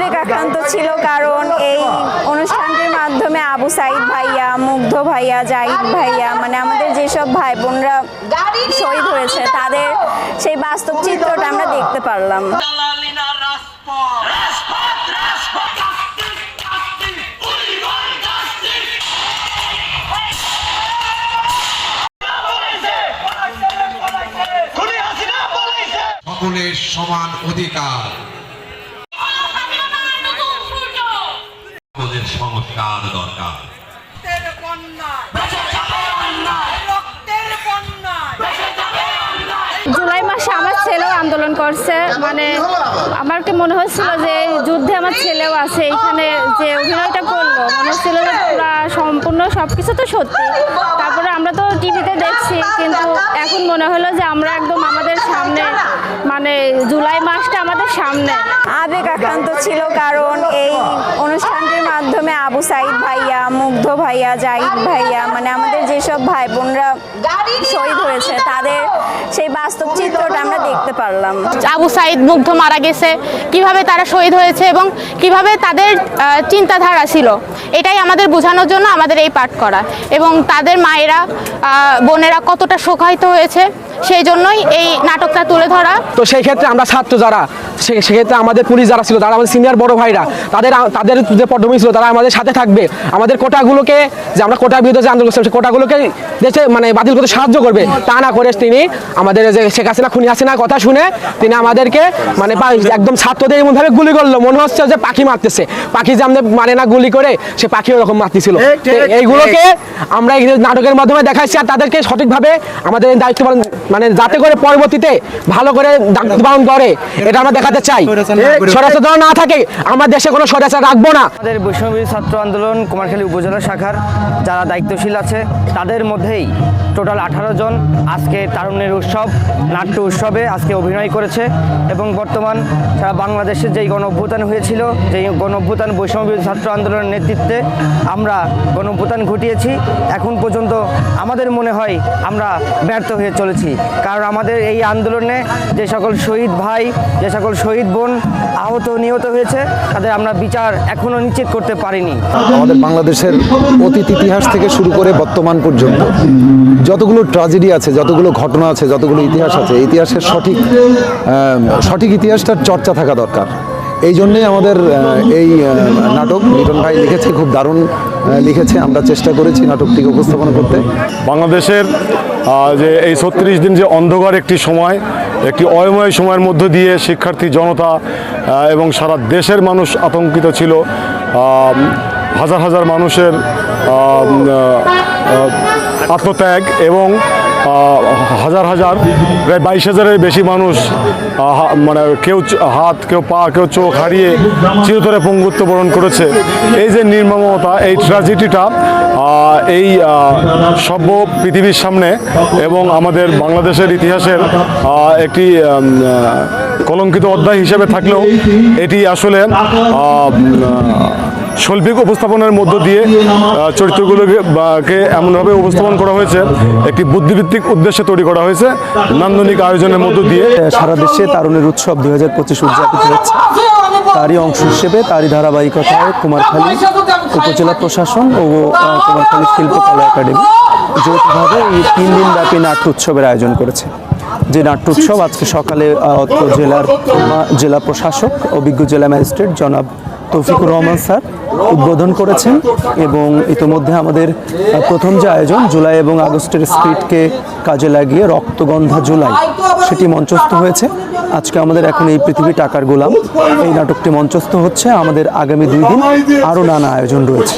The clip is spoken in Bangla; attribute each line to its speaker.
Speaker 1: আবেগ আক্রান্ত ছিল, কারণ এই অনুষ্ঠানটির মাধ্যমে আবু সাইদ ভাইয়া, মুগ্ধ ভাইয়া, জাহিদ ভাইয়া, মানে আমাদের যেসব ভাই বোনরা শহীদ হয়েছে তাদের সেই বাস্তব চিত্রটা আমরা দেখতে পারলাম।
Speaker 2: সকলের সমান অধিকার, আমাদের সংস্কার দরকার।
Speaker 3: জুলাই মাসে আমার ছেলেও আন্দোলন করছে, মানে আমাকে মনে হচ্ছিল যে যুদ্ধে আমার ছেলেও আছে। এখানে যে অভিনয়টা করলো মনে হচ্ছিল যে পুরা সম্পূর্ণ সবকিছু তো সত্যি। তারপরে আমরা তো টিভিতে দেখছি, কিন্তু এখন মনে হলো যে আমরা একদম আমাদের সামনে, মানে জুলাই মাসটা আমাদের সামনে।
Speaker 1: আবেগ আক্রান্ত ছিল, কারণ এই অনুষ্ঠানটির মাধ্যমে আবু সাইদ ভাইয়া, মুগ্ধ ভাইয়া, জাহিদ ভাইয়া, মানে আমাদের যেসব ভাই বোনরা শহীদ হয়েছে তাদের সেই বাস্তব চিত্রটা আমরা দেখতে পারলাম।
Speaker 4: আবু সাইদ, মুগ্ধ মারা গেছে, কিভাবে তারা শহীদ হয়েছে এবং কিভাবে তাদের চিন্তাধারা ছিল, এটাই আমাদের বোঝানোর জন্য আমাদের এই পাঠ করা, এবং তাদের মায়েরা, বোনেরা কতটা শোকাহত হয়েছে সেই জন্যই এই নাটকটা তুলে ধরা।
Speaker 5: তো সেই ক্ষেত্রে আমরা ছাত্র যারা, সেক্ষেত্রে আমাদের পুলিশ যারা ছিল, তারা আমাদের সিনিয়র বড় ভাইরা, তাদের যে পটভূমি ছিল তারা আমাদের সাথে থাকবে, আমাদের কোটাগুলোকে, যে আমরা কোটার বিরুদ্ধে যে আন্দোলন করছিলাম সেই কোটাগুলোকে দেশে মানে বাতিল করতে সাহায্য করবে, তা না করে তিনি আমাদের যে শেখ হাসিনা, খুনি হাসিনার কথা শুনে তিনি আমাদেরকে মানে একদম ছাত্রদের এমনভাবে গুলি করলো, মনে হচ্ছে যে পাখি মারতেছে। পাখি যে আমাদের মানে না গুলি করে, সে পাখি ওরকম মারতেছিল। এইগুলোকে আমরা এই নাটকের মাধ্যমে দেখাচ্ছি, আর তাদেরকে সঠিকভাবে আমাদের দায়িত্ব পালন, মানে যাতে করে পরবর্তীতে ভালো করে দায়িত্ব পালন করে, এটা আমরা দেখাতে চাই। স্বৈরাচার না থাকে, আমরা দেশে কোনো স্বৈরাচার রাখবো না।
Speaker 6: আমাদের বৈষম্যবিরোধী ছাত্র আন্দোলন কুমারখালী উপজেলা শাখার যারা দায়িত্বশীল আছে তাদের মধ্যেই টোটাল 18 জন আজকে তারুণ্যের উৎসব, নাট্য উৎসবে আজকে অভিনয় করেছে। এবং বর্তমান সারা বাংলাদেশের যেই গণ অভ্যুত্থান হয়েছিল, যেই গণ অভ্যুত্থান বৈষম্যবিরোধী ছাত্র আন্দোলনের নেতৃত্বে আমরা গণ অভ্যুত্থান ঘটিয়েছি, এখন পর্যন্ত আমাদের মনে হয় আমরা ব্যর্থ হয়ে চলেছি। কারণ আমাদের এই আন্দোলনে যে সকল শহীদ ভাই, যে সকল শহীদ বোন আহত নিহত হয়েছে, তাদের আমরা বিচার এখনও নিশ্চিত করতে পারিনি।
Speaker 7: আমাদের বাংলাদেশের অতীত ইতিহাস থেকে শুরু করে বর্তমান পর্যন্ত যতগুলো ট্র্যাজেডি আছে, যতগুলো ঘটনা আছে, যতগুলো ইতিহাস আছে, ইতিহাসের সঠিক ইতিহাসটার চর্চা থাকা দরকার। এই জন্যেই আমাদের এই নাটক লিটন ভাই লিখেছে, খুব দারুণ লিখেছে। আমরা চেষ্টা করেছি নাটকটিকে উপস্থাপন করতে।
Speaker 8: বাংলাদেশের যে এই 36 দিন যে অন্ধকার একটি সময়, একটি অয়ময় সময়ের মধ্য দিয়ে শিক্ষার্থী জনতা এবং সারা দেশের মানুষ আতঙ্কিত ছিল। হাজার হাজার মানুষের আত্মত্যাগ এবং হাজার প্রায় 22,000-এর বেশি মানুষ মানে কেউ হাত, কেউ পা, কেউ চোখ হারিয়ে চিরতরে পঙ্গুত্ব বরণ করেছে। এই যে নির্মমতা, এই ট্র্যাজেডিটা এই সভ্য পৃথিবীর সামনে এবং আমাদের বাংলাদেশের ইতিহাসের একটি কলঙ্কিত অধ্যায় হিসেবে থাকলেও এটি আসলে শৈল্পিক উপস্থাপনের মধ্য দিয়ে চরিত্রগুলোকে এমনভাবে উপস্থাপন করা হয়েছে, একটি বুদ্ধিভিত্তিক উদ্দেশ্যে তৈরি করা হয়েছে, নান্দনিক আয়োজনের মধ্য দিয়ে।
Speaker 9: সারা দেশে তারুণের উৎসব 2025 উদযাপিত হচ্ছে। তারই অংশ হিসেবে, তারই ধারাবাহিকতায় কুমারখালী উপজেলা প্রশাসন ও কুমারখালী শিল্পকলা একাডেমি যৌথভাবে এই 3 দিন ব্যাপী নাট্য উৎসবের আয়োজন করেছে। যে নাট্য উৎসব আজকে সকালে অত্র জেলা প্রশাসক, অভিজ্ঞ জেলা ম্যাজিস্ট্রেট জনাব তৌফিকুর রহমান স্যার উদ্বোধন করেছেন। এবং ইতিমধ্যে আমাদের প্রথম যে আয়োজন, জুলাই এবং আগস্টের স্পিরিটকে কাজে লাগিয়ে রক্তগন্ধা জুলাই, সেটি মঞ্চস্থ হয়েছে। আজকে আমাদের এখন এই পৃথিবী টাকার গোলাম, এই নাটকটি মঞ্চস্থ হচ্ছে। আমাদের আগামী 2 দিন আরও নানা আয়োজন রয়েছে।